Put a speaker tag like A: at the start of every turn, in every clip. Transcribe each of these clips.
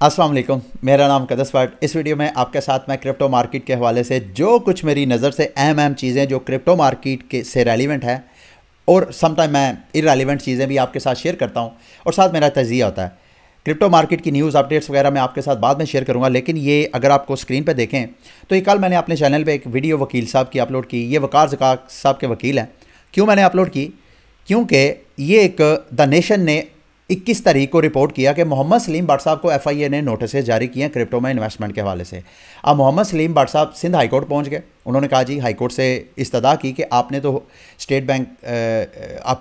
A: अस्सलाम वालेकुम, मेरा नाम कदस भट्ट। इस वीडियो में आपके साथ मैं क्रिप्टो मार्केट के हवाले से जो कुछ मेरी नज़र से अहम चीज़ें जो क्रिप्टो मार्केट के से रेलिवेंट है और समटाइम मैं इरेलीवेंट चीज़ें भी आपके साथ शेयर करता हूं और साथ मेरा तजिया होता है। क्रिप्टो मार्केट की न्यूज़ अपडेट्स वगैरह मैं आपके साथ बाद में शेयर करूंगा, लेकिन ये अगर आपको स्क्रीन पर देखें तो ये कल मैंने अपने चैनल पर एक वीडियो वकील साहब की अपलोड की। ये वकार ज़कात साहब के वकील हैं। क्यों मैंने अपलोड की? क्योंकि ये एक द नेशन ने 21 तारीख को रिपोर्ट किया कि मोहम्मद सलीम भट्ट साहब को FIA ने नोटिस जारी किए हैं क्रिप्टो में इन्वेस्टमेंट के हवाले से। अब मोहम्मद सलीम भट्ट साहब सिंध हाई कोर्ट पहुँच गए। उन्होंने कहा जी, हाई कोर्ट से इस्तदा की कि आपने तो स्टेट बैंक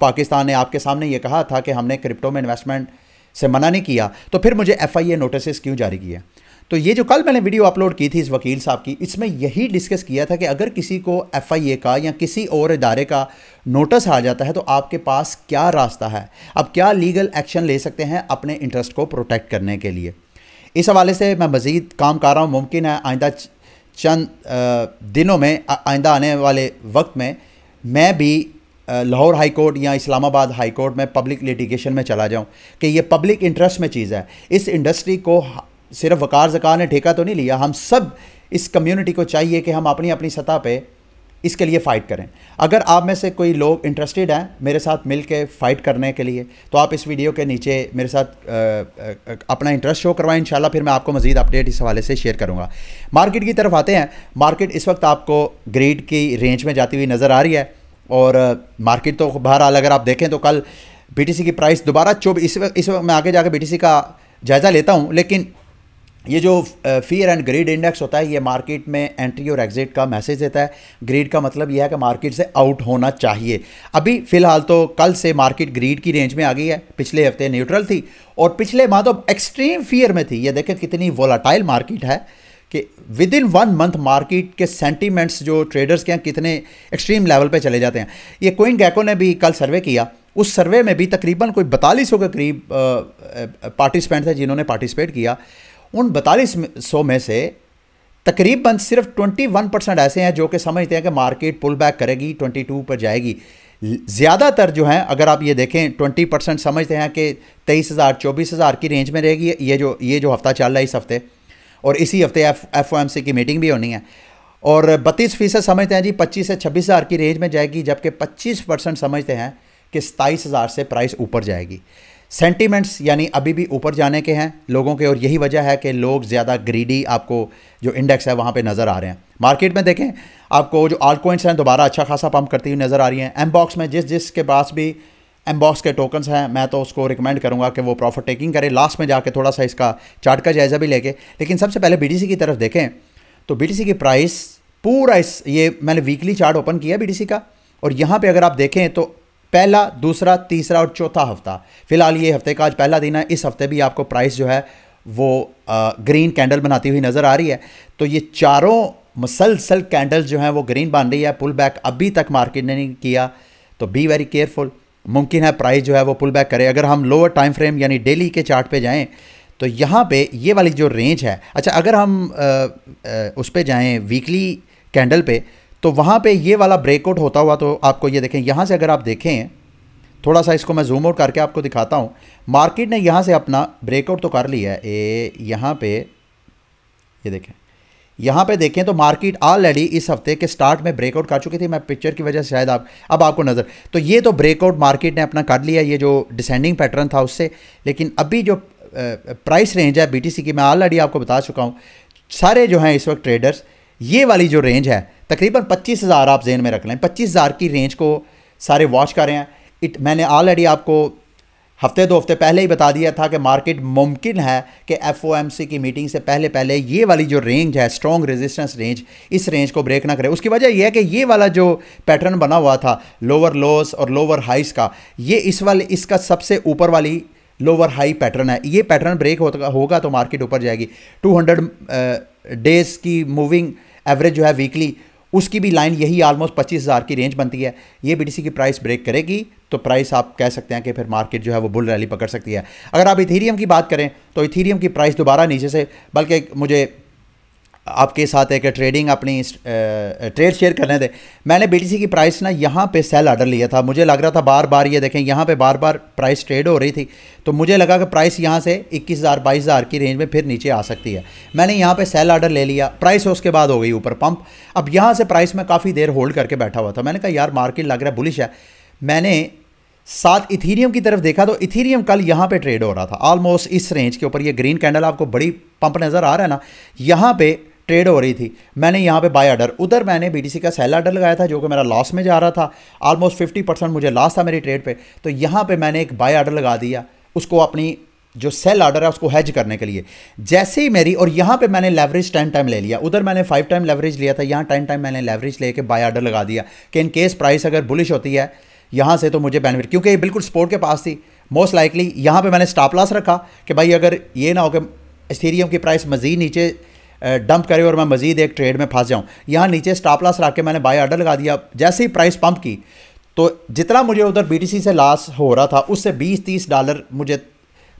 A: पाकिस्तान ने आपके सामने ये कहा था कि हमने क्रिप्टो में इन्वेस्टमेंट से मना नहीं किया, तो फिर मुझे FIA नोटिस क्यों जारी किया? तो ये जो कल मैंने वीडियो अपलोड की थी इस वकील साहब की, इसमें यही डिस्कस किया था कि अगर किसी को FIA का या किसी और इदारे का नोटिस आ जाता है तो आपके पास क्या रास्ता है, अब क्या लीगल एक्शन ले सकते हैं अपने इंटरेस्ट को प्रोटेक्ट करने के लिए। इस हवाले से मैं मज़ीद काम कर रहा हूँ। मुमकिन है आइंदा चंद दिनों में, आइंदा आने वाले वक्त में मैं भी लाहौर हाई कोर्ट या इस्लामाबाद हाई कोर्ट में पब्लिक लिटिगेशन में चला जाऊँ कि ये पब्लिक इंटरेस्ट में चीज़ है। इस इंडस्ट्री को सिर्फ वकार ज़कात ने ठेका तो नहीं लिया, हम सब इस कम्युनिटी को चाहिए कि हम अपनी अपनी सतह पे इसके लिए फ़ाइट करें। अगर आप में से कोई लोग इंटरेस्टेड हैं मेरे साथ मिल के फ़ाइट करने के लिए, तो आप इस वीडियो के नीचे मेरे साथ अपना इंटरेस्ट शो करवाएं। इंशाल्लाह फिर मैं आपको मज़ीद अपडेट इस हवाले से शेयर करूँगा। मार्केट की तरफ आते हैं। मार्केट इस वक्त आपको ग्रीड की रेंज में जाती हुई नज़र आ रही है और मार्केट तो बहरहाल अगर आप देखें तो कल BTC की प्राइस दोबारा इस वक्त मैं आगे जाकर BTC का जायज़ा लेता हूँ, लेकिन ये जो फियर एंड ग्रीड इंडेक्स होता है ये मार्केट में एंट्री और एग्जिट का मैसेज देता है। ग्रीड का मतलब यह है कि मार्केट से आउट होना चाहिए। अभी फ़िलहाल तो कल से मार्केट ग्रीड की रेंज में आ गई है। पिछले हफ्ते न्यूट्रल थी और पिछले माह तो एक्सट्रीम फियर में थी। ये देखें कितनी वोलाटाइल मार्केट है कि विद इन 1 मंथ मार्केट के सेंटीमेंट्स जो ट्रेडर्स के हैं कितने एक्सट्रीम लेवल पे चले जाते हैं। ये कोइन गैको ने भी कल सर्वे किया। उस सर्वे में भी तकरीबन कोई 4200 के करीब पार्टिसिपेंट थे जिन्होंने पार्टिसिपेट किया। उन 4200 में से तकरीबन सिर्फ 21% ऐसे हैं जो कि समझते हैं कि मार्केट पुल बैक करेगी, 22 पर जाएगी। ज़्यादातर जो हैं, अगर आप ये देखें, 20% समझते हैं कि 23,000 24,000 की रेंज में रहेगी ये जो हफ्ता चल रहा है इस हफ्ते, और इसी हफ्ते FOMC की मीटिंग भी होनी है। और 32% समझते हैं जी 25 से 26,000 की रेंज में जाएगी, जबकि 25% समझते हैं कि 27,000 से प्राइस ऊपर जाएगी। सेंटीमेंट्स यानी अभी भी ऊपर जाने के हैं लोगों के, और यही वजह है कि लोग ज़्यादा ग्रीडी आपको जो इंडेक्स है वहाँ पे नज़र आ रहे हैं। मार्केट में देखें आपको जो आल्ट कॉइन्स हैं दोबारा अच्छा खासा पंप करती हुई नज़र आ रही हैं। एमबॉक्स में जिसके पास भी एमबॉक्स के टोकन्स हैं मैं तो उसको रिकमेंड करूँगा कि वो प्रॉफिट टेकिंग करे, लास्ट में जाके थोड़ा सा इसका चार्ट का जायज़ा भी लेके। लेकिन सबसे पहले BTC की तरफ देखें तो BTC की प्राइस पूरा ये मैंने वीकली चार्ट ओपन किया BTC का, और यहाँ पर अगर आप देखें तो पहला, दूसरा, तीसरा और चौथा हफ्ता, फिलहाल ये हफ्ते का आज पहला दिन है, इस हफ्ते भी आपको प्राइस जो है वो ग्रीन कैंडल बनाती हुई नज़र आ रही है। तो ये चारों मुसलसल कैंडल्स जो हैं वो ग्रीन बन रही है। पुल बैक अभी तक मार्केट ने नहीं किया, तो बी वेरी केयरफुल। मुमकिन है प्राइस जो है वो पुल बैक करे। अगर हम लोअर टाइम फ्रेम यानी डेली के चार्ट पे जाएं तो यहाँ पे ये वाली जो रेंज है, अच्छा अगर हम उस पर जाएँ वीकली कैंडल पे, तो वहाँ पे ये वाला ब्रेकआउट होता हुआ तो आपको ये देखें, यहाँ से अगर आप देखें थोड़ा सा इसको मैं जूम आउट करके आपको दिखाता हूँ। मार्केट ने यहाँ से अपना ब्रेकआउट तो कर लिया है। यहाँ पे ये देखें, यहाँ पे देखें तो मार्केट ऑलरेडी इस हफ्ते के स्टार्ट में ब्रेकआउट कर चुकी थी। मैं पिक्चर की वजह से शायद अब आपको नज़र, तो ये तो ब्रेकआउट मार्केट ने अपना कर लिया, ये जो डिसेंडिंग पैटर्न था उससे। लेकिन अभी जो प्राइस रेंज है BTC की, मैं ऑलरेडी आपको बता चुका हूँ। सारे जो हैं इस वक्त ट्रेडर्स, ये वाली जो रेंज है तकरीबन 25,000 आप जेन में रख लें। 25,000 की रेंज को सारे वॉच कर रहे हैं। मैंने ऑलरेडी आपको हफ्ते 2 हफ्ते पहले ही बता दिया था कि मार्केट मुमकिन है कि FOMC की मीटिंग से पहले ये वाली जो रेंज है, स्ट्रॉन्ग रेजिस्टेंस रेंज, इस रेंज को ब्रेक ना करे। उसकी वजह यह है कि ये वाला जो पैटर्न बना हुआ था लोअर लोस और लोअर हाइस का, ये इसका सबसे ऊपर वाली लोअर हाई पैटर्न है। ये पैटर्न ब्रेक होगा तो मार्केट ऊपर जाएगी। 200 डेज़ की मूविंग एवरेज जो है वीकली, उसकी भी लाइन यही ऑलमोस्ट 25,000 की रेंज बनती है। ये BTC की प्राइस ब्रेक करेगी तो प्राइस आप कह सकते हैं कि फिर मार्केट जो है वो बुल रैली पकड़ सकती है। अगर आप इथीरियम की बात करें तो इथीरियम की प्राइस दोबारा नीचे से, बल्कि मुझे आपके साथ एक ट्रेडिंग अपनी ट्रेड शेयर करने थे। मैंने बीटीसी की प्राइस ना यहाँ पे सेल ऑर्डर लिया था, मुझे लग रहा था बार बार ये देखें यहाँ पे बार बार प्राइस ट्रेड हो रही थी, तो मुझे लगा कि प्राइस यहाँ से 21,000 22,000 की रेंज में फिर नीचे आ सकती है। मैंने यहाँ पे सेल ऑर्डर ले लिया, प्राइस उसके बाद हो गई ऊपर पंप। अब यहाँ से प्राइस में काफ़ी देर होल्ड करके बैठा हुआ था, मैंने कहा यार मार्केट लग रहा है बुलिश है। मैंने साथ इथीरियम की तरफ देखा तो इथीरियम कल यहाँ पे ट्रेड हो रहा था ऑलमोस्ट इस रेंज के ऊपर। ये ग्रीन कैंडल आपको बड़ी पंप नज़र आ रहा है ना, यहाँ पे ट्रेड हो रही थी। मैंने यहाँ पे बाय ऑर्डर, उधर मैंने बीटीसी का सेल ऑर्डर लगाया था जो कि मेरा लॉस में जा रहा था, ऑलमोस्ट 50% मुझे लॉस था मेरी ट्रेड पे। तो यहाँ पे मैंने एक बाय ऑर्डर लगा दिया उसको, अपनी जो सेल ऑर्डर है उसको हेज करने के लिए। जैसे ही मेरी, और यहाँ पे मैंने लेवरेज 10 टाइम ले लिया, उधर मैंने 5 टाइम लेवरेज लिया था, यहाँ 10 टाइम मैंने लेवरेज लेके बाय ऑर्डर लगा दिया कि इन केस प्राइस अगर बुलिश होती है यहाँ से तो मुझे बेनिफिट, क्योंकि ये बिल्कुल सपोर्ट के पास थी मोस्ट लाइकली। यहाँ पे मैंने स्टॉप लॉस रखा कि भाई अगर ये ना हो कि इथेरियम की प्राइस मज़ीद नीचे डंप करे और मैं मज़ीद एक ट्रेड में फंस जाऊँ, यहाँ नीचे स्टॉप लॉस रख के मैंने बाय ऑर्डर लगा दिया। जैसे ही प्राइस पंप की तो जितना मुझे उधर बीटीसी से लॉस हो रहा था उससे $20-30 मुझे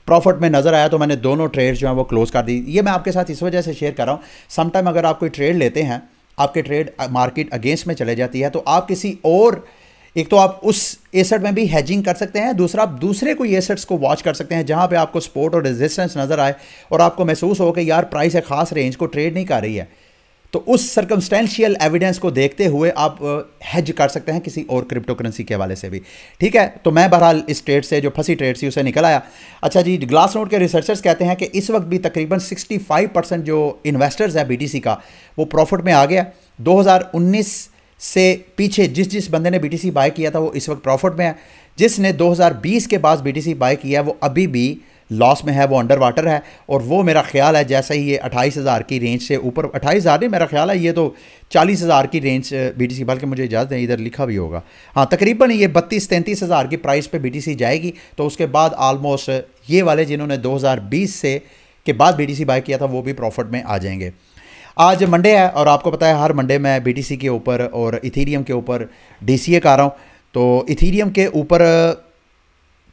A: प्रॉफिट में नज़र आया, तो मैंने दोनों ट्रेड जो हैं वो क्लोज़ कर दी। ये मैं आपके साथ इस वजह से शेयर कर रहा हूँ, समटाइम अगर आप कोई ट्रेड लेते हैं, आपके ट्रेड मार्केट अगेंस्ट में चले जाती है, तो आप किसी और, एक तो आप उस एसेट में भी हेजिंग कर सकते हैं, दूसरा आप दूसरे कोई एसेट्स को वॉच कर सकते हैं जहां पे आपको सपोर्ट और रेजिस्टेंस नज़र आए और आपको महसूस हो कि यार प्राइस एक खास रेंज को ट्रेड नहीं कर रही है, तो उस सर्कमस्टेंशियल एविडेंस को देखते हुए आप हेज कर सकते हैं किसी और क्रिप्टो करेंसी के हवाले से भी। ठीक है, तो मैं बहरहाल इस ट्रेड से, जो फंसी ट्रेड थी, उसे निकल आया। अच्छा जी, ग्लास नोड के रिसर्चर्स कहते हैं कि इस वक्त भी तकरीबन 65% जो इन्वेस्टर्स है बीटीसी का, वो प्रॉफिट में आ गया। 2019 से पीछे जिस बंदे ने बीटीसी बाय किया था वो इस वक्त प्रॉफिट में है, जिसने 2020 के बाद बीटीसी बाय किया है वो अभी भी लॉस में है, वो अंडर वाटर है। और वो मेरा ख्याल है जैसे ही ये 28,000 की रेंज से ऊपर, 28,000 नहीं, मेरा ख्याल है ये तो 40,000 की रेंज बीटीसी, बल्कि मुझे इजाज़त है इधर लिखा भी होगा, हाँ तकरीबन ये 32-33,000 की प्राइस पे बीटीसी जाएगी। तो उसके बाद ऑलमोस्ट ये वाले जिन्होंने 2020 से के बाद बीटीसी बाय किया था वो भी प्रॉफिट में आ जाएंगे। आज मंडे है और आपको पता है हर मंडे मैं बीटीसी के ऊपर और इथीरियम के ऊपर डीसीए कर रहा हूँ। तो इथीरियम के ऊपर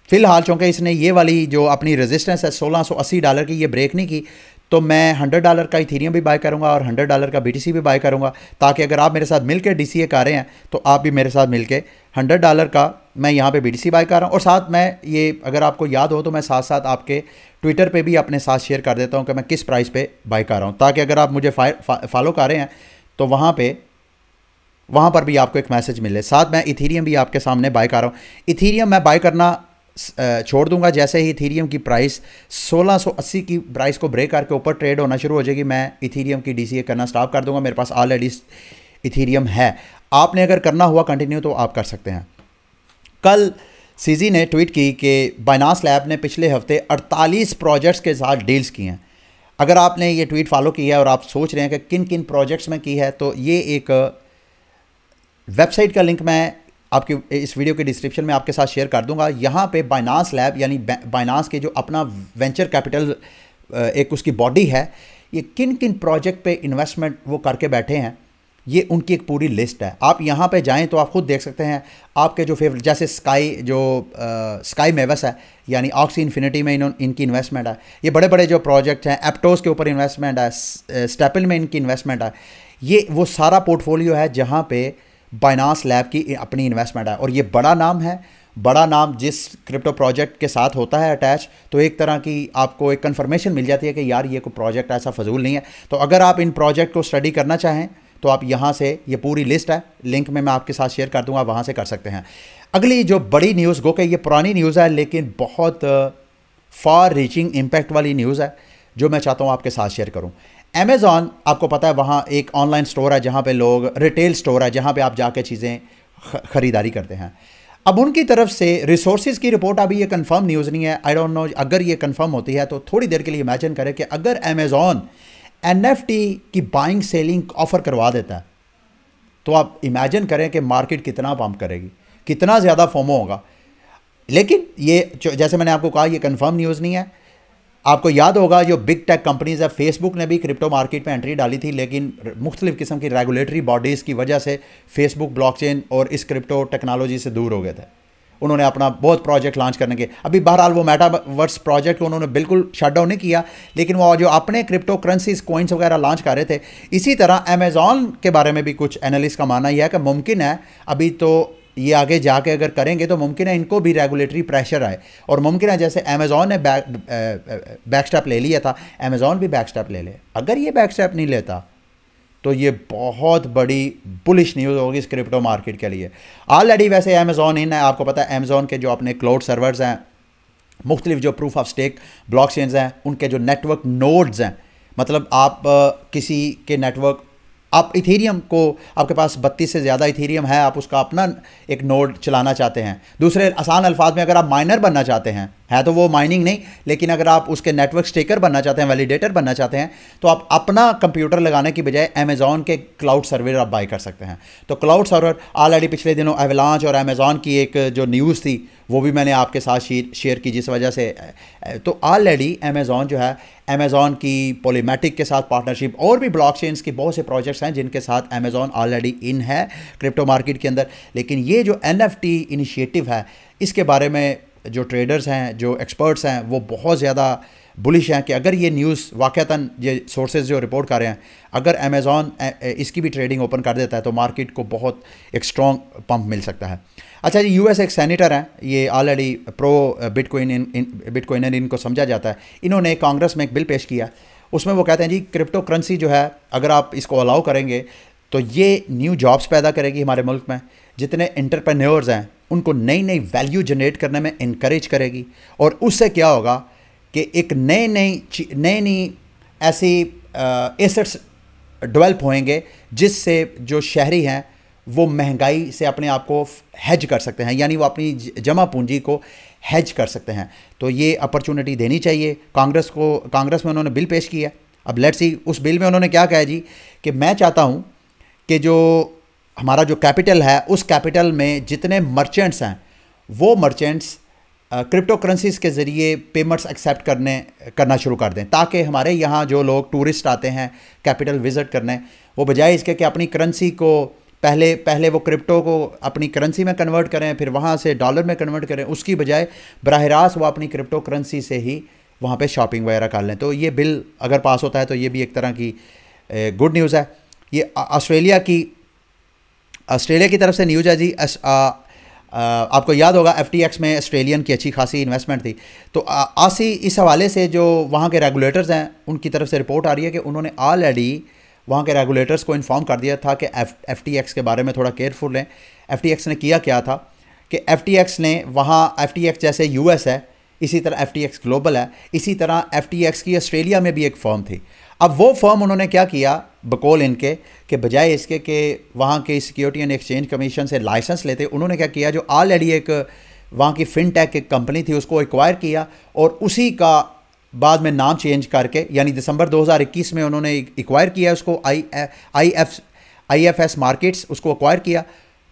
A: फ़िलहाल चूँकि इसने ये वाली जो अपनी रेजिस्टेंस है $1680 की, ये ब्रेक नहीं की, तो मैं $100 का इथीरियम भी बाय करूँगा और $100 का बीटीसी भी बाय करूँगा, ताकि अगर आप मेरे साथ मिलकर डीसीए कर रहे हैं तो आप भी मेरे साथ मिलकर $100 का मैं यहाँ पे बीटीसी बाय कर रहा हूँ। और साथ मैं ये, अगर आपको याद हो तो मैं साथ साथ आपके ट्विटर पे भी अपने साथ शेयर कर देता हूँ कि मैं किस प्राइस पे बाय कर रहा हूँ, ताकि अगर आप मुझे फॉलो कर रहे हैं तो वहाँ पर भी आपको एक मैसेज मिले। साथ मैं इथीरियम भी आपके सामने बाय कर रहा हूँ। इथीरियम मैं बाय करना छोड़ दूंगा जैसे ही इथीरियम की प्राइस 1680 की प्राइस को ब्रेक करके ऊपर ट्रेड होना शुरू हो जाएगी, मैं इथीरियम की डीसीए करना स्टॉप कर दूंगा। मेरे पास ऑलरेडी इथीरियम है, आपने अगर करना हुआ कंटिन्यू तो आप कर सकते हैं। कल सीजी ने ट्वीट की कि बाइनांस लैब ने पिछले हफ्ते 48 प्रोजेक्ट्स के साथ डील्स की हैं। अगर आपने ये ट्वीट फॉलो किया है और आप सोच रहे हैं कि किन किन प्रोजेक्ट्स में की है, तो ये एक वेबसाइट का लिंक मैं आपकी इस वीडियो के डिस्क्रिप्शन में आपके साथ शेयर कर दूंगा। यहाँ पे बाइनांस लैब यानी बाइनांस के जो अपना वेंचर कैपिटल एक उसकी बॉडी है, ये किन किन प्रोजेक्ट पे इन्वेस्टमेंट वो करके बैठे हैं, ये उनकी एक पूरी लिस्ट है। आप यहाँ पे जाएं तो आप खुद देख सकते हैं आपके जो फेवरेट, जैसे स्काई मेवस है, यानी ऑक्सी इन्फिनिटी में इनकी इन्वेस्टमेंट है। ये बड़े बड़े जो प्रोजेक्ट हैं, एप्टोस के ऊपर इन्वेस्टमेंट है, स्टेपल में इनकी इन्वेस्टमेंट है। ये वो सारा पोर्टफोलियो है जहाँ पे बाइनांस लैब की अपनी इन्वेस्टमेंट है। और ये बड़ा नाम है, बड़ा नाम जिस क्रिप्टो प्रोजेक्ट के साथ होता है अटैच, तो एक तरह की आपको एक कंफर्मेशन मिल जाती है कि यार ये कोई प्रोजेक्ट ऐसा फजूल नहीं है। तो अगर आप इन प्रोजेक्ट को स्टडी करना चाहें तो आप यहाँ से, ये पूरी लिस्ट है, लिंक में मैं आपके साथ शेयर कर दूंगा, वहाँ से कर सकते हैं। अगली जो बड़ी न्यूज़, गो कि ये पुरानी न्यूज़ है लेकिन बहुत फार रीचिंग इम्पैक्ट वाली न्यूज़ है, जो मैं चाहता हूँ आपके साथ शेयर करूँ। अमेज़ॉन, आपको पता है वहाँ एक ऑनलाइन स्टोर है जहाँ पे लोग, रिटेल स्टोर है जहाँ पे आप जाके चीज़ें ख़रीदारी करते हैं। अब उनकी तरफ से रिसोर्सेज की रिपोर्ट, अभी ये कंफर्म न्यूज़ नहीं है, आई डोंट नो, अगर ये कंफर्म होती है तो थोड़ी देर के लिए इमेजिन करें कि अगर अमेज़ॉन NFT की बाइंग सेलिंग ऑफ़र करवा देता है, तो आप इमेजिन करें कि मार्केट कितना पंप करेगी, कितना ज़्यादा फोमो होगा। लेकिन ये जैसे मैंने आपको कहा, ये कंफर्म न्यूज़ नहीं है। आपको याद होगा जो बिग टेक कंपनीज़ है, फेसबुक ने भी क्रिप्टो मार्केट में एंट्री डाली थी, लेकिन मुख्तलिफ़ किस्म की रेगुलेटरी बॉडीज़ की वजह से फेसबुक ब्लॉकचेन और इस क्रिप्टो टेक्नोलॉजी से दूर हो गए थे। उन्होंने अपना बहुत प्रोजेक्ट लॉन्च करने के, अभी बहरहाल वो मेटावर्स प्रोजेक्ट को उन्होंने बिल्कुल शट डाउन नहीं किया, लेकिन वो जो अपने क्रिप्टो करेंसीज कॉइन्स वगैरह लॉन्च कर रहे थे। इसी तरह अमेज़ॉन के बारे में भी कुछ एनालिस्ट का मानना यह है कि मुमकिन है, अभी तो ये आगे जाके अगर करेंगे तो मुमकिन है इनको भी रेगुलेटरी प्रेशर आए, और मुमकिन है जैसे अमेज़ॉन ने बैक स्टेप ले लिया था, अमेज़ॉन भी बैक स्टेप ले ले। अगर ये बैक स्टेप नहीं लेता तो ये बहुत बड़ी बुलिश न्यूज़ होगी इस क्रिप्टो मार्केट के लिए। ऑलरेडी वैसे अमेज़ॉन इन है, आपको पता है अमेज़ॉन के जो अपने क्लाउड सर्वर्स हैं, मुख्तलिफ जो प्रूफ ऑफ स्टेक ब्लॉकचेन्स हैं, उनके जो नेटवर्क नोड्स हैं, मतलब आप किसी के नेटवर्क, आप इथेरियम को, आपके पास 32 से ज़्यादा इथेरियम है, आप उसका अपना एक नोड चलाना चाहते हैं, दूसरे आसान अल्फाज में अगर आप माइनर बनना चाहते हैं, है तो वो माइनिंग नहीं, लेकिन अगर आप उसके नेटवर्क स्टेकर बनना चाहते हैं, वैलिडेटर बनना चाहते हैं, तो आप अपना कंप्यूटर लगाने की बजाय अमेज़ॉन के क्लाउड सर्वर आप बाई कर सकते हैं। तो क्लाउड सर्वर ऑलरेडी पिछले दिनों एवलांच और अमेज़ॉन की एक जो न्यूज़ थी वो भी मैंने आपके साथ शेयर की, जिस वजह से तो ऑलरेडी अमेज़ॉन जो है, अमेज़ॉन की पॉलीमेटिक के साथ पार्टनरशिप, और भी ब्लॉकचेन्स के बहुत से प्रोजेक्ट्स हैं जिनके साथ अमेज़ॉन ऑलरेडी इन है क्रिप्टो मार्केट के अंदर। लेकिन ये जो NFT इनिशिएटिव है, इसके बारे में जो ट्रेडर्स हैं, जो एक्सपर्ट्स हैं, वो बहुत ज़्यादा बुलिश हैं कि अगर ये न्यूज़ वाक़तन, ये सोर्सेज जो रिपोर्ट कर रहे हैं, अगर अमेज़ॉन इसकी भी ट्रेडिंग ओपन कर देता है तो मार्केट को बहुत एक स्ट्रॉन्ग पंप मिल सकता है। अच्छा जी, US एक सेनेटर हैं, ये ऑलरेडी प्रो बिटकॉइनर इनको समझा जाता है, इन्होंने कांग्रेस में एक बिल पेश किया, उसमें वो कहते हैं जी क्रिप्टो करेंसी जो है, अगर आप इसको अलाउ करेंगे तो ये न्यू जॉब्स पैदा करेगी हमारे मुल्क में, जितने एंटरप्रेन्योर्स हैं उनको नई नई वैल्यू जनरेट करने में इनकरेज करेगी, और उससे क्या होगा कि एक नई ऐसी एसेट्स डेवलप होंगे जिससे जो शहरी हैं वो महंगाई से अपने आप को हेज कर सकते हैं, यानी वो अपनी जमा पूंजी को हेज कर सकते हैं। तो ये अपॉर्चुनिटी देनी चाहिए कांग्रेस को। कांग्रेस में उन्होंने बिल पेश किया, अब लेट्स सी उस बिल में उन्होंने क्या कहा जी कि मैं चाहता हूँ कि जो हमारा जो कैपिटल है, उस कैपिटल में जितने मर्चेंट्स हैं वो मर्चेंट्स क्रिप्टो करेंसीज के ज़रिए पेमेंट्स एक्सेप्ट करना शुरू कर दें, ताकि हमारे यहाँ जो लोग टूरिस्ट आते हैं कैपिटल विज़िट करने, वो बजाय इसके कि अपनी करेंसी को पहले वो क्रिप्टो को अपनी करेंसी में कन्वर्ट करें, फिर वहाँ से डॉलर में कन्वर्ट करें, उसकी बजाय बराह रास्त वो अपनी क्रिप्टो करेंसी से ही वहाँ पे शॉपिंग वगैरह कर लें। तो ये बिल अगर पास होता है तो ये भी एक तरह की गुड न्यूज़ है। ये ऑस्ट्रेलिया की तरफ से न्यूज़ है जी। आपको याद होगा FTX में ऑस्ट्रेलियन की अच्छी खासी इन्वेस्टमेंट थी, तो आसी इस हवाले से जो वहाँ के रेगुलेटर्स हैं उनकी तरफ से रिपोर्ट आ रही है कि उन्होंने ऑलरेडी वहाँ के रेगुलेटर्स को इन्फॉर्म कर दिया था कि FTX के बारे में थोड़ा केयरफुल रहें। FTX ने किया क्या था कि FTX ने वहाँ, FTX जैसे US है, इसी तरह FTX ग्लोबल है, इसी तरह FTX की ऑस्ट्रेलिया में भी एक फर्म थी। अब वो फर्म उन्होंने क्या किया बकौल इनके कि बजाय इसके कि वहाँ के सिक्योरिटी एंड एक्सचेंज कमीशन से लाइसेंस लेते, उन्होंने क्या किया, जो ऑलरेडी एक वहाँ की फिनटेक एक कंपनी थी उसको एक्वायर किया, और उसी का बाद में नाम चेंज करके, यानी दिसंबर 2021 में उन्होंने एक्वायर किया उसको, IFS मार्केट्स उसको एक्वायर किया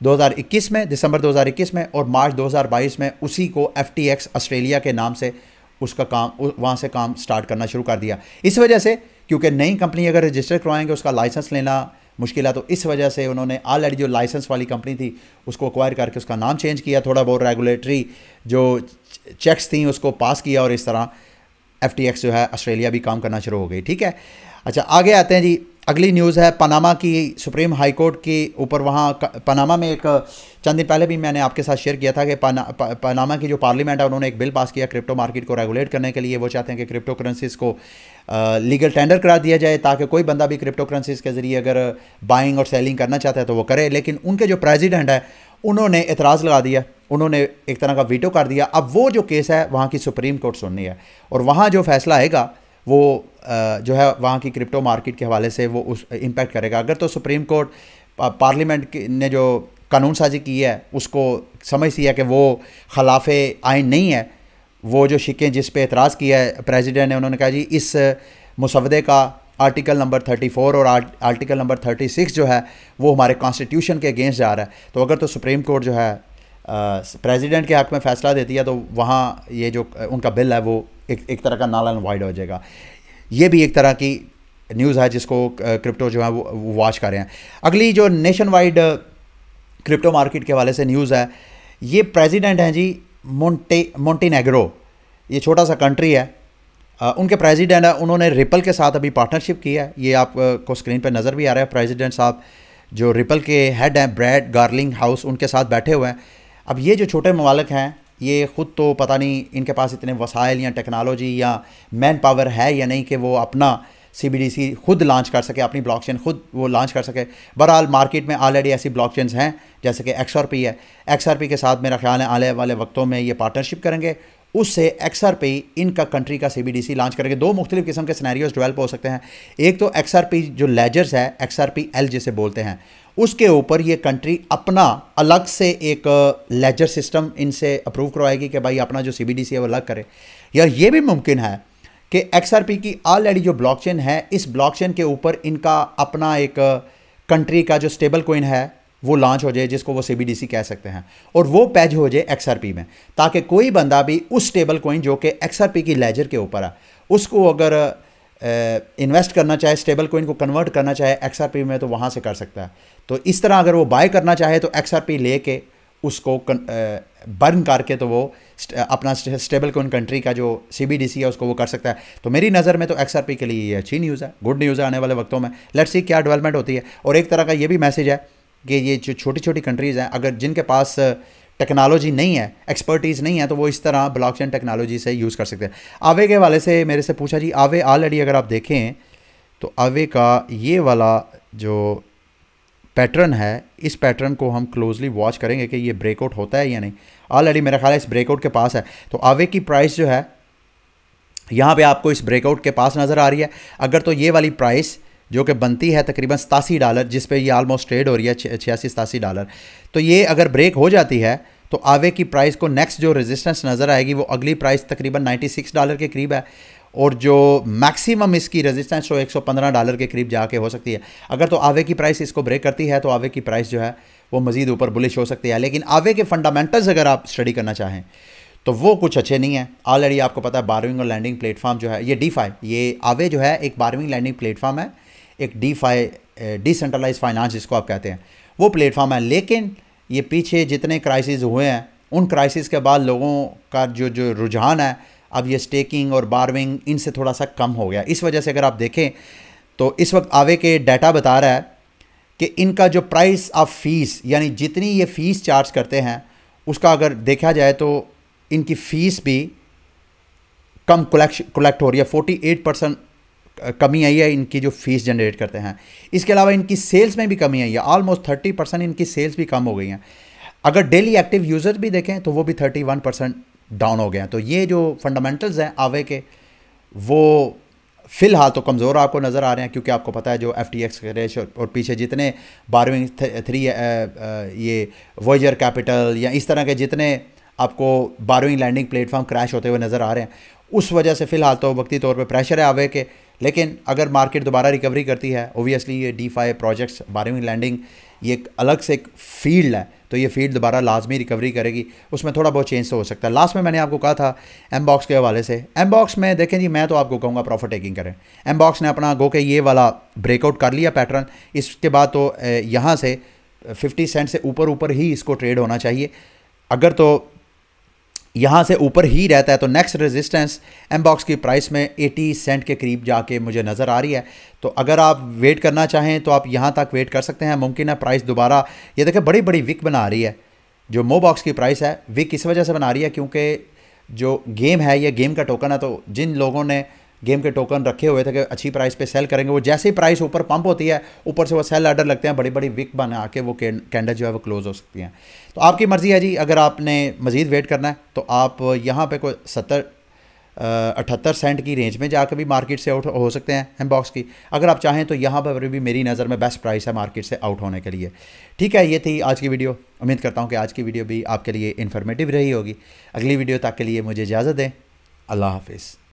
A: 2021 में, दिसंबर 2021 में, और मार्च 2022 में उसी को FTX ऑस्ट्रेलिया के नाम से उसका काम, वहाँ से काम स्टार्ट करना शुरू कर दिया। इस वजह से, क्योंकि नई कंपनी अगर रजिस्टर करवाएंगे उसका लाइसेंस लेना मुश्किल है, तो इस वजह से उन्होंने ऑलरेडी जो लाइसेंस वाली कंपनी थी उसको एक्वायर करके उसका नाम चेंज किया, थोड़ा बहुत रेगुलेटरी जो चेक्स थी उसको पास किया, और इस तरह FTX जो है ऑस्ट्रेलिया भी काम करना शुरू हो गई। ठीक है, अच्छा आगे आते हैं जी। अगली न्यूज़ है पनामा की, सुप्रीम हाई कोर्ट के ऊपर, वहाँ पनामा में एक चंद दिन पहले भी मैंने आपके साथ शेयर किया था कि पनामा की जो पार्लियामेंट है उन्होंने एक बिल पास किया क्रिप्टो मार्केट को रेगुलेट करने के लिए। वो चाहते हैं कि क्रिप्टो करेंसीज़ को लीगल टेंडर करा दिया जाए, ताकि कोई बंदा भी क्रिप्टो करेंसीज़ के ज़रिए अगर बाइंग और सेलिंग करना चाहता है तो वो करे। लेकिन उनके जो प्रेसिडेंट है उन्होंने एतराज़ लगा दिया, उन्होंने एक तरह का वीटो कर दिया। अब वो जो केस है वहाँ की सुप्रीम कोर्ट सुननी है, और वहाँ जो फैसला आएगा वो जो है वहाँ की क्रिप्टो मार्केट के हवाले से वो उस इम्पैक्ट करेगा। अगर तो सुप्रीम कोर्ट पार्लियामेंट ने जो कानून साजी की है उसको समझती है कि वो खिलाफ आइन नहीं है, वो जो शिकें जिस पे एतराज़ किया है प्रेसिडेंट ने, उन्होंने कहा जी इस मुसवदे का आर्टिकल नंबर 34 और आर्टिकल नंबर 36 जो है वो हमारे कॉन्स्टिट्यूशन के अगेंस्ट जा रहा है। तो अगर तो सुप्रीम कोर्ट जो है प्रेसिडेंट के हक़ में फ़ैसला देती है तो वहाँ ये जो उनका बिल है वो एक तरह का नल एंड वाइड हो जाएगा। ये भी एक तरह की न्यूज़ है जिसको क्रिप्टो जो है वो वॉच कर रहे हैं। अगली जो नेशन वाइड क्रिप्टो मार्केट के हवाले से न्यूज़ है, ये प्रेसिडेंट हैं जी मोंटेनेग्रो, ये छोटा सा कंट्री है। उनके प्रेसिडेंट है, उन्होंने रिपल के साथ अभी पार्टनरशिप की है। ये आपको स्क्रीन पर नज़र भी आ रहा है, प्रेसिडेंट साहब जो रिपल के हेड हैं ब्रैड गार्लिंग हाउस, उनके साथ बैठे हुए हैं। अब ये जो छोटे ममालिक हैं, ये ख़ुद तो पता नहीं इनके पास इतने वसाइल या टेक्नोलॉजी या मैन पावर है या नहीं कि वो अपना CBDC खुद लॉन्च कर सके, अपनी ब्लॉकचेन खुद वो लॉन्च कर सके। बहरहाल मार्केट में ऑलरेडी ऐसी ब्लॉकचेन्स हैं, जैसे कि XRP है। XRP के साथ मेरा ख्याल है आने वाले वक्तों में ये पार्टनरशिप करेंगे, उससे XRP इनका कंट्री का CBDC लॉन्च करेंगे। दो मुख्तलिफ किस्म के सिनेरियोज डेवलप हो सकते हैं। एक तो XRP जो लेजर्स है, XRPL जिसे बोलते हैं, उसके ऊपर ये कंट्री अपना अलग से एक लेजर सिस्टम इनसे अप्रूव करवाएगी कि भाई अपना जो CBDC है वो अलग करे। या ये भी मुमकिन है कि XRP की ऑलरेडी जो ब्लॉकचेन है, इस ब्लॉकचेन के ऊपर इनका अपना एक कंट्री का जो स्टेबल कोइन है वो लॉन्च हो जाए, जिसको वो CBDC कह सकते हैं, और वो पैज हो जाए XRP में, ताकि कोई बंदा भी उस स्टेबल कोइन जो कि XRP की लेजर के ऊपर है, उसको अगर इन्वेस्ट करना चाहे, स्टेबल कोइन को कन्वर्ट करना चाहे XRP में, तो वहाँ से कर सकता है। तो इस तरह अगर वो बाय करना चाहे तो XRP लेके उसको बर्न करके तो वो अपना स्टेबल कोइन कंट्री का जो CBDC है उसको वो कर सकता है। तो मेरी नज़र में तो XRP के लिए ये अच्छी न्यूज़ है, गुड न्यूज़ है आने वाले वक्तों में। लेट्स सी क्या डेवलपमेंट होती है। और एक तरह का ये भी मैसेज है कि ये जो छोटी छोटी कंट्रीज़ हैं, अगर जिनके पास टेक्नोलॉजी नहीं है, एक्सपर्टीज़ नहीं है, तो वो इस तरह ब्लॉकचेन टेक्नोलॉजी से यूज़ कर सकते हैं। आवे के वाले से मेरे से पूछा जी, आवे ऑलरेडी अगर आप देखें तो आवे का ये वाला जो पैटर्न है, इस पैटर्न को हम क्लोजली वॉच करेंगे कि ये ब्रेकआउट होता है या नहीं। ऑलरेडी मेरा ख्याल है इस ब्रेकआउट के पास है। तो आवे की प्राइस जो है यहाँ पे आपको इस ब्रेकआउट के पास नज़र आ रही है। अगर तो ये वाली प्राइस जो कि बनती है तकरीबन $87, जिस पे ये आलमोस्ट ट्रेड हो रही है $86-87, तो ये अगर ब्रेक हो जाती है तो आवे की प्राइस को नेक्स्ट जो रेजिस्टेंस नज़र आएगी वो अगली प्राइस तकरीबन $96 के करीब है, और जो मैक्सिमम इसकी रेजिस्टेंस तो $115 के करीब जाके हो सकती है। अगर तो आवे की प्राइस इसको ब्रेक करती है तो आवे की प्राइस जो है वो मज़ीद ऊपर बुलिश हो सकती है। लेकिन आवे के फंडामेंटल्स अगर आप स्टडी करना चाहें तो वो कुछ अच्छे नहीं है। ऑलरेडी आपको पता है बारविंग और लैंडिंग प्लेटफॉर्म जो है, ये DeFi, ये आवे जो है एक बारविंग लैंडिंग प्लेटफॉर्म है, एक DeFi डिसेंट्रलाइज फाइनेंस जिसको आप कहते हैं, वो प्लेटफॉर्म है। लेकिन ये पीछे जितने क्राइसिस हुए हैं, उन क्राइसिस के बाद लोगों का जो रुझान है, अब ये स्टेकिंग और बारविंग इनसे थोड़ा सा कम हो गया। इस वजह से अगर आप देखें तो इस वक्त आवे के डाटा बता रहा है कि इनका जो प्राइस ऑफ फीस, यानी जितनी ये फ़ीस चार्ज करते हैं, उसका अगर देखा जाए तो इनकी फ़ीस भी कम कलेक्ट हो रही है। 48% कमी आई है इनकी जो फ़ीस जनरेट करते हैं। इसके अलावा इनकी सेल्स में भी कमी आई है, ऑलमोस्ट 30% इनकी सेल्स भी कम हो गई हैं। अगर डेली एक्टिव यूज़र भी देखें तो वो भी 31% डाउन हो गए हैं। तो ये जो फंडामेंटल्स हैं आवे के, वो फ़िलहाल तो कमज़ोर आपको नज़र आ रहे हैं, क्योंकि आपको पता है जो FTX क्रैश और पीछे जितने बारविंग 3 ये वॉयजर कैपिटल या इस तरह के जितने आपको बारविंग लैंडिंग प्लेटफॉर्म क्रैश होते हुए नज़र आ रहे हैं, उस वजह से फ़िलहाल तो वक्ती तौर पे प्रेशर है आवे के। लेकिन अगर मार्केट दोबारा रिकवरी करती है, ओबियसली ये DeFi प्रोजेक्ट्स, बारविंग लैंडिंग, ये एक अलग से एक फील्ड है, तो ये फील्ड दोबारा लाजमी रिकवरी करेगी, उसमें थोड़ा बहुत चेंज तो हो सकता है। लास्ट में मैंने आपको कहा था Mbox के हवाले से, Mbox में देखें जी, मैं तो आपको कहूँगा प्रॉफिट टेकिंग करें। Mbox ने अपना गो के ये वाला ब्रेकआउट कर लिया पैटर्न, इसके बाद तो यहाँ से 50 सेंट से ऊपर ही इसको ट्रेड होना चाहिए। अगर तो यहाँ से ऊपर ही रहता है तो नेक्स्ट रेजिस्टेंस Mbox की प्राइस में 80 सेंट के करीब जाके मुझे नज़र आ रही है। तो अगर आप वेट करना चाहें तो आप यहाँ तक वेट कर सकते हैं। मुमकिन है प्राइस दोबारा, ये देखें बड़ी बड़ी विक बना रही है। जो मोबॉक्स की प्राइस है विक इस वजह से बना रही है क्योंकि जो गेम है ये गेम का टोकन है, तो जिन लोगों ने गेम के टोकन रखे हुए थे कि अच्छी प्राइस पे सेल करेंगे, वो जैसे ही प्राइस ऊपर पंप होती है, ऊपर से वो सेल ऑर्डर लगते हैं, बड़ी बड़ी विक बना के वो कैंडल जो है वो क्लोज हो सकती हैं। तो आपकी मर्ज़ी है जी, अगर आपने मज़ीद वेट करना है तो आप यहाँ पे कोई 78 सेंट की रेंज में जाकर भी मार्केट से आउट हो सकते हैं Mbox की। अगर आप चाहें तो यहाँ पर भी मेरी नज़र में बेस्ट प्राइस है मार्केट से आउट होने के लिए। ठीक है, ये थी आज की वीडियो। उम्मीद करता हूँ कि आज की वीडियो भी आपके लिए इन्फॉर्मेटिव रही होगी। अगली वीडियो तक के लिए मुझे इजाज़त दें। अल्लाह हाफिज़।